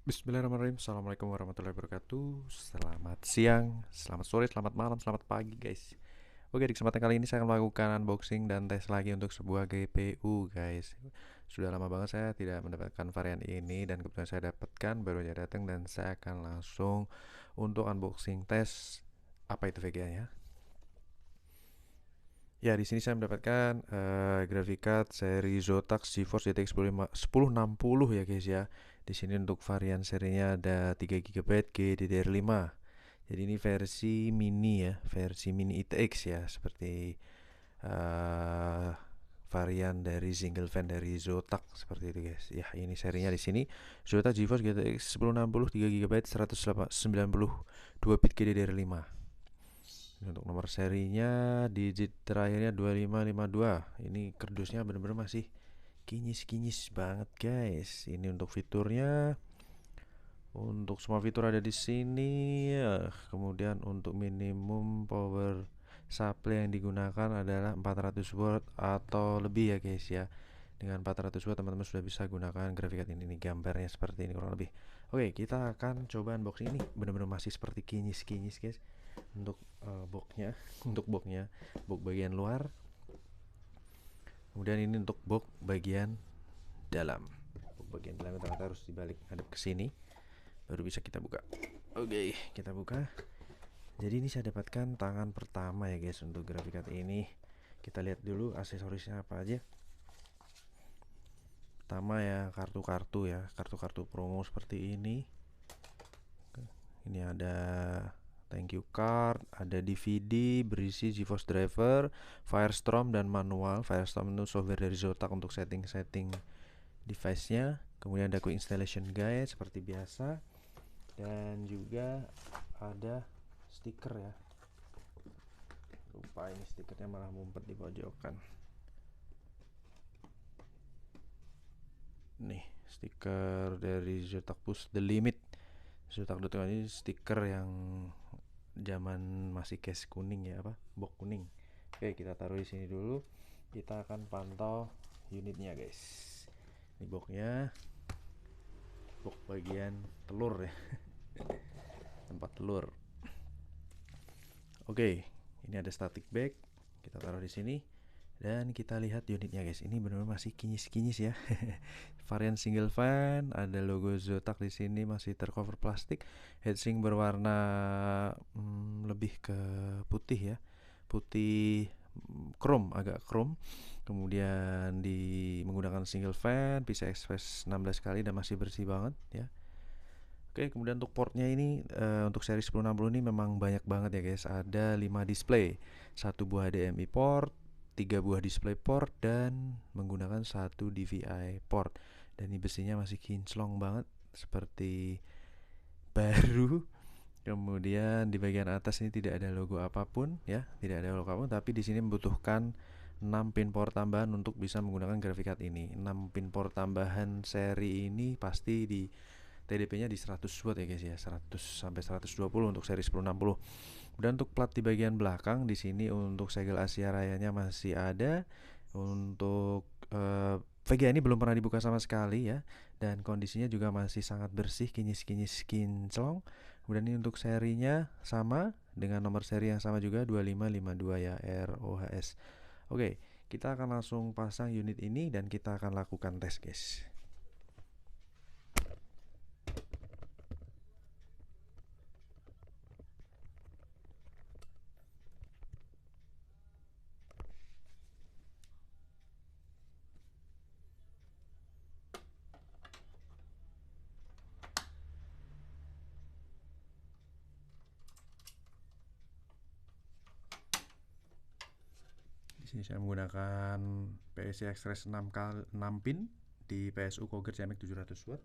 Bismillahirrahmanirrahim. Assalamualaikum warahmatullahi wabarakatuh. Selamat siang, selamat sore, selamat malam, selamat pagi guys. Oke, di kesempatan kali ini saya akan melakukan unboxing dan tes lagi untuk sebuah GPU guys. Sudah lama banget saya tidak mendapatkan varian ini dan kebetulan saya dapatkan baru aja datang dan saya akan langsung untuk unboxing tes apa itu VGA-nya. Ya, di sini saya mendapatkan graphic card seri Zotac GeForce GTX 1060 ya guys ya. Di sini untuk varian serinya ada 3 GB GDDR5. Jadi ini versi mini ya, versi mini ITX ya, seperti eh, varian dari single fan dari Zotac seperti itu guys. Ya, ini serinya di sini Zotac GeForce GTX 1060 3 GB 192 bit GDDR5. Untuk nomor serinya digit terakhirnya 2552. Ini kerdusnya bener-bener masih kinyis-kinyis banget guys. Ini untuk fiturnya, untuk semua fitur ada di sini ya. Kemudian untuk minimum power supply yang digunakan adalah 400 watt atau lebih ya guys ya. Dengan 400 watt teman-teman sudah bisa gunakan graphic card ini. Gambarnya seperti ini kurang lebih. Oke, kita akan coba unboxing ini. Bener-bener masih seperti kinyis-kinyis guys. Untuk boxnya, untuk boxnya, box bagian luar. Kemudian ini untuk box bagian dalam. Box bagian dalam ternyata harus dibalik hadap ke sini baru bisa kita buka. Oke, kita buka. Jadi ini saya dapatkan tangan pertama ya guys untuk graphic card ini. Kita lihat dulu aksesorisnya apa aja. Pertama ya kartu-kartu ya, kartu-kartu promo seperti ini. Ini ada thank you card, ada DVD berisi GeForce Driver, Firestorm dan manual. Firestorm itu software dari Zotac untuk setting-setting device-nya. Kemudian ada quick installation guide seperti biasa. Dan juga ada stiker ya. Lupa ini stikernya malah mumpet di pojokan. Nih, stiker dari Zotac Push The Limit. Zotac.com ini stiker yang zaman masih case kuning ya, apa? Box kuning. Oke, kita taruh di sini dulu. Kita akan pantau unitnya, guys. Ini boxnya. Box bagian telur ya. Tempat telur. Oke, ini ada static bag. Kita taruh di sini. Dan kita lihat unitnya guys. Ini benar-benar masih kinyis-kinyis ya. Varian single fan, ada logo Zotac di sini masih tercover plastik. Heatsink berwarna lebih ke putih ya. Putih chrome, agak chrome. Kemudian menggunakan single fan, PCI Express 16 kali dan masih bersih banget ya. Oke, kemudian untuk portnya ini untuk seri 1060 ini memang banyak banget ya guys. Ada 5 display, 1 buah HDMI port, 3 buah display port dan menggunakan 1 DVI port. Dan ini besinya masih kinclong banget seperti baru. Kemudian di bagian atas ini tidak ada logo apapun ya, tidak ada logo apapun, tapi di sini membutuhkan 6 pin port tambahan untuk bisa menggunakan graphic card ini. 6 pin port tambahan seri ini pasti di TDP-nya di 100 watt ya guys ya, 100 sampai 120 untuk seri 1060. Dan untuk plat di bagian belakang di sini untuk segel Asia Rayanya masih ada. Untuk VGA ini belum pernah dibuka sama sekali ya, dan kondisinya juga masih sangat bersih, kinyis-kinyis kinclong. Kemudian ini untuk serinya sama dengan nomor seri yang sama juga 2552 ya, ROHS. Oke, kita akan langsung pasang unit ini dan kita akan lakukan tes guys. Di sini saya menggunakan PCI Express 6 pin di PSU Koger CMX 700 watt.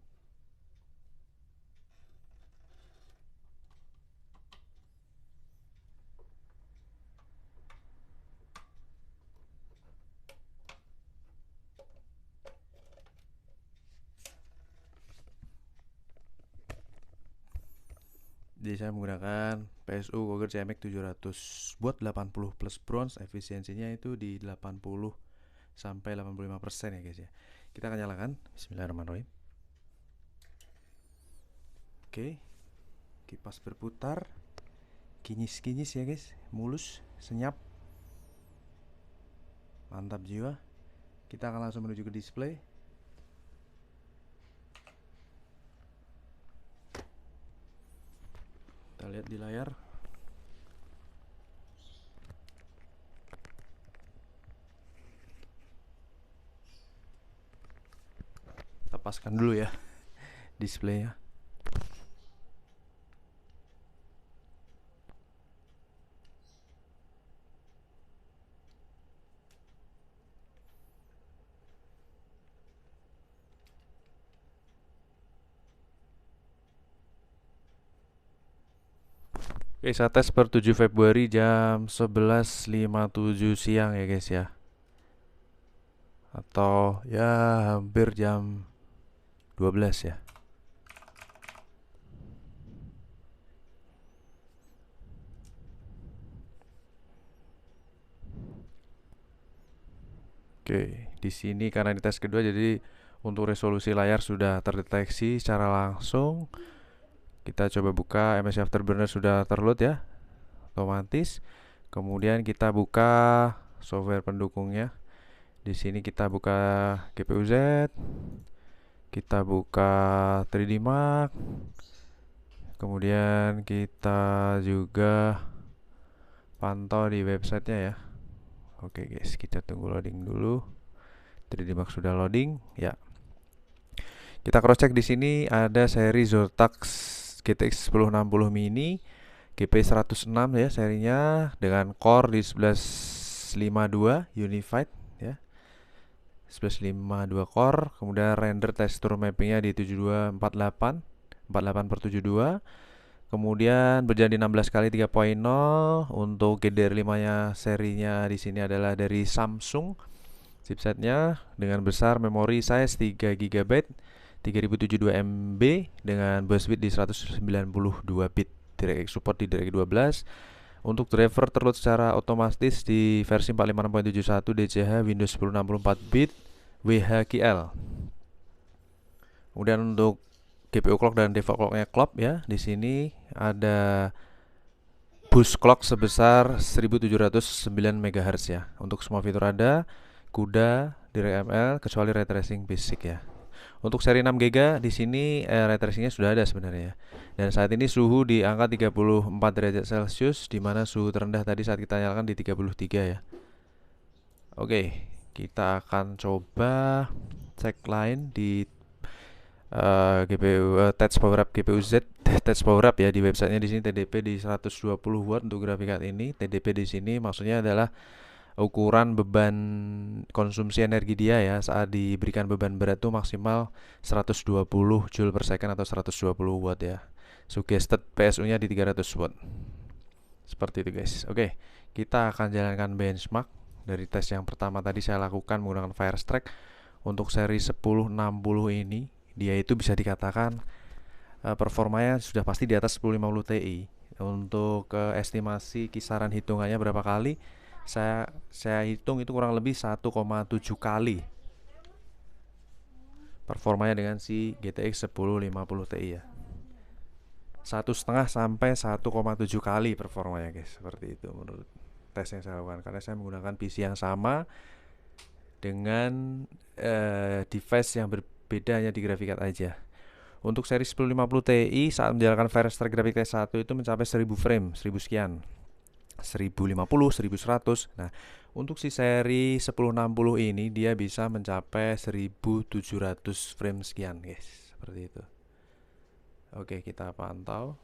Jadi saya menggunakan PSU Koger CMX 700 watt 80 plus bronze, efisiensinya itu di 80 sampai 85% ya guys ya. Kita akan nyalakan. Bismillahirrahmanirrahim. Oke, kipas berputar, kinyis-kinyis ya guys, mulus, senyap, mantap jiwa. Kita akan langsung menuju ke display. Kita lihat di layar. Kita paskan dulu ya displaynya. Oke, saya tes per 7 Februari jam 11.57 siang ya guys ya. Atau ya hampir jam 12 ya. Oke, di sini karena di tes kedua jadi untuk resolusi layar sudah terdeteksi secara langsung. Kita coba buka MSI Afterburner, sudah terload ya, otomatis. Kemudian kita buka software pendukungnya. Di sini kita buka GPU Z, kita buka 3D Mark, kemudian kita juga pantau di websitenya ya. Oke guys, kita tunggu loading dulu. 3D Mark sudah loading ya. Kita cross check di sini ada seri Zotac GTX 1060 mini GP106 ya serinya, dengan core di 1152 Unified ya. 1152 core, kemudian render texture mappingnya di 7248 48/72. Kemudian berjalan di 16 kali 3.0. Untuk GDR5 nya serinya di sini adalah dari Samsung. Chipsetnya dengan besar, memori size 3 GB, 3072 MB dengan bus bit di 192 bit, DirectX support di DirectX 12. Untuk driver terload secara otomatis di versi 456.71 DCH, Windows 10 64 bit, WHQL. Kemudian untuk GPU clock dan default clocknya clock ya. Di sini ada boost clock sebesar 1709 MHz ya. Untuk semua fitur ada, CUDA, DirectML, kecuali ray tracing basic ya. Untuk seri 6 GB di sini ray tracingnya sudah ada sebenarnya. Dan saat ini suhu di angka 34 derajat Celcius, di mana suhu terendah tadi saat kita nyalakan di 33 ya. Oke, kita akan coba cek lain di GPU Touch Power Up GPU Z Touch Power Up ya. Di websitenya di sini TDP di 120 watt untuk grafik card ini. TDP di sini maksudnya adalah ukuran beban konsumsi energi dia ya saat diberikan beban berat itu maksimal 120 joule per second atau 120 watt ya. Suggested PSU nya di 300 watt. Seperti itu guys. Oke, kita akan jalankan benchmark dari tes yang pertama tadi saya lakukan menggunakan Firestrike. Untuk seri 1060 ini dia itu bisa dikatakan performanya sudah pasti di atas 1050 Ti. Untuk estimasi kisaran hitungannya berapa kali, saya hitung itu kurang lebih 1,7 kali performanya dengan si GTX 1050 Ti ya. 1,5 sampai 1,7 kali performanya guys. Seperti itu menurut tes yang saya lakukan, karena saya menggunakan PC yang sama dengan device yang berbeda hanya di grafik card aja. Untuk seri 1050 Ti saat menjalankan Firestrike Graphics Test 1 itu mencapai 1000 frame, 1000 sekian, 1050, 1100. Nah, untuk si seri 1060 ini dia bisa mencapai 1700 frame sekian, guys. Seperti itu. Oke, kita pantau.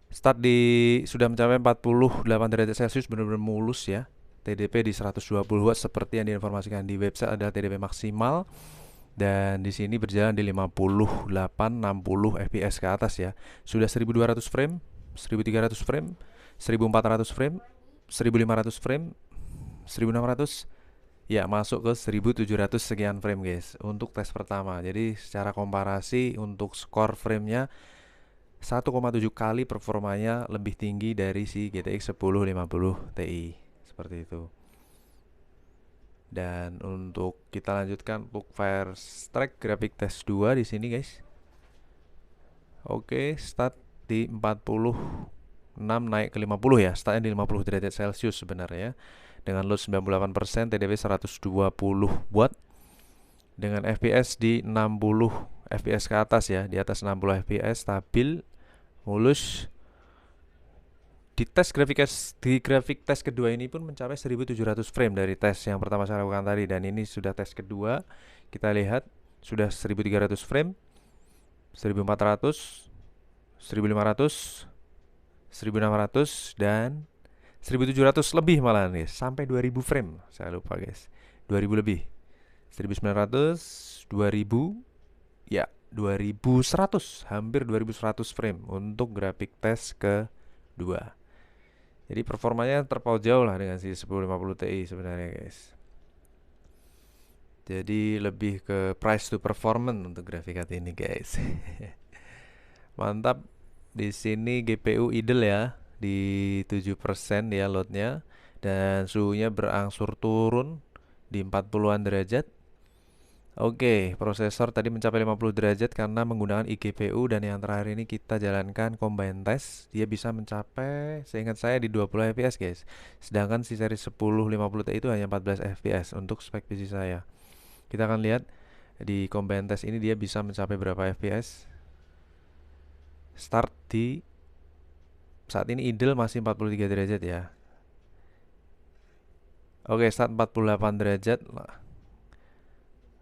Start di sudah mencapai 48 derajat Celcius, benar-benar mulus ya. TDP di 120 watt seperti yang diinformasikan di website adalah TDP maksimal. Dan di sini berjalan di 58-60 fps ke atas ya. Sudah 1200 frame, 1300 frame, 1400 frame, 1500 frame, 1600. Ya, masuk ke 1700 sekian frame guys untuk tes pertama. Jadi secara komparasi untuk skor framenya 1,7 kali performanya lebih tinggi dari si GTX 1050 Ti. Seperti itu. Dan untuk kita lanjutkan untuk Firestrike Graphics Test 2 di sini guys. Oke, start di 46 naik ke 50 ya. Startnya di 50 derajat Celcius sebenarnya. Dengan load 98%, TDP 120 watt. Dengan FPS di 60 FPS ke atas ya, di atas 60 FPS stabil, mulus. Di grafik tes kedua ini pun mencapai 1700 frame dari tes yang pertama saya lakukan tadi, dan ini sudah tes kedua. Kita lihat sudah 1300 frame, 1400, 1500, 1600, dan 1700 lebih malah nih, sampai 2000 frame. Saya lupa guys, 2000 lebih, 1900, 2000, ya 2100, hampir 2100 frame untuk grafik tes kedua. Jadi performanya terpaut jauh lah dengan si 1050 Ti sebenarnya guys. Jadi lebih ke price to performance untuk grafik card ini guys. Mantap. Di sini GPU idle ya, di 7% ya loadnya, dan suhunya berangsur turun di 40-an derajat. Oke, prosesor tadi mencapai 50 derajat karena menggunakan eGPU, dan yang terakhir ini kita jalankan combine test. Dia bisa mencapai, seingat saya, di 20 fps guys. Sedangkan si seri 1050 Ti itu hanya 14 fps untuk spek PC saya. Kita akan lihat di combine test ini dia bisa mencapai berapa fps. Start di saat ini idle masih 43 derajat ya. Oke, start 48 derajat.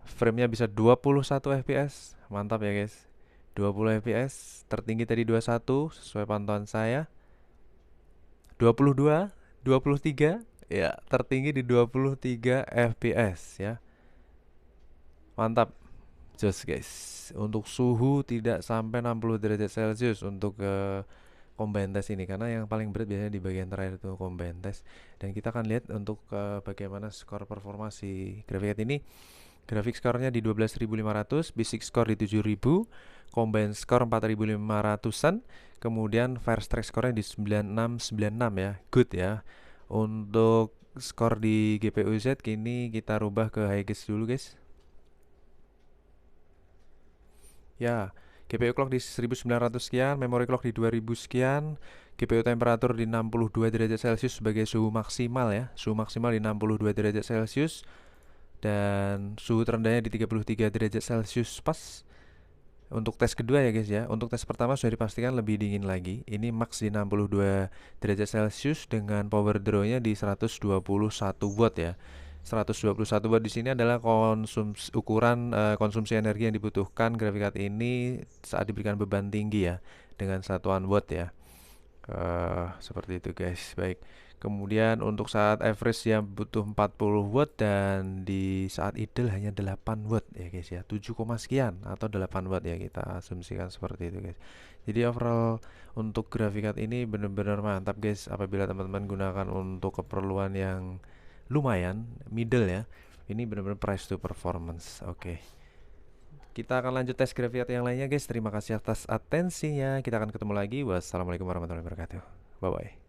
Frame-nya bisa 21 fps. Mantap ya guys. 20 fps, tertinggi tadi 21 sesuai pantauan saya. 22, 23, ya, tertinggi di 23 fps ya. Mantap. Just guys. Untuk suhu tidak sampai 60 derajat Celcius untuk combine test ini, karena yang paling berat biasanya di bagian terakhir itu combine test. Dan kita akan lihat untuk bagaimana skor performa si grafik ini. Grafik skornya di 12.500, basic score di 7.000, combine score 4.500-an, kemudian first track skornya di 9696 ya, good ya. Untuk skor di GPU Z kini kita rubah ke highest dulu guys. Ya, GPU clock di 1900 sekian, memory clock di 2000 sekian, GPU temperatur di 62 derajat Celcius sebagai suhu maksimal ya, suhu maksimal di 62 derajat Celcius. Dan suhu terendahnya di 33 derajat Celcius pas. Untuk tes kedua ya guys ya. Untuk tes pertama sudah dipastikan lebih dingin lagi. Ini max di 62 derajat Celcius dengan power draw-nya di 121 watt ya. 121 watt di sini adalah ukuran konsumsi energi yang dibutuhkan grafik card ini saat diberikan beban tinggi ya, dengan satuan watt ya. Seperti itu guys. Baik. Kemudian untuk saat average yang butuh 40 watt, dan di saat idle hanya 8 watt ya guys ya. 7, sekian atau 8 watt ya, kita asumsikan seperti itu guys. Jadi overall untuk grafik card ini benar-benar mantap guys apabila teman-teman gunakan untuk keperluan yang lumayan middle ya. Ini benar-benar price to performance. Oke. Kita akan lanjut tes grafik card yang lainnya guys. Terima kasih atas atensinya. Kita akan ketemu lagi. Wassalamualaikum warahmatullahi wabarakatuh. Bye bye.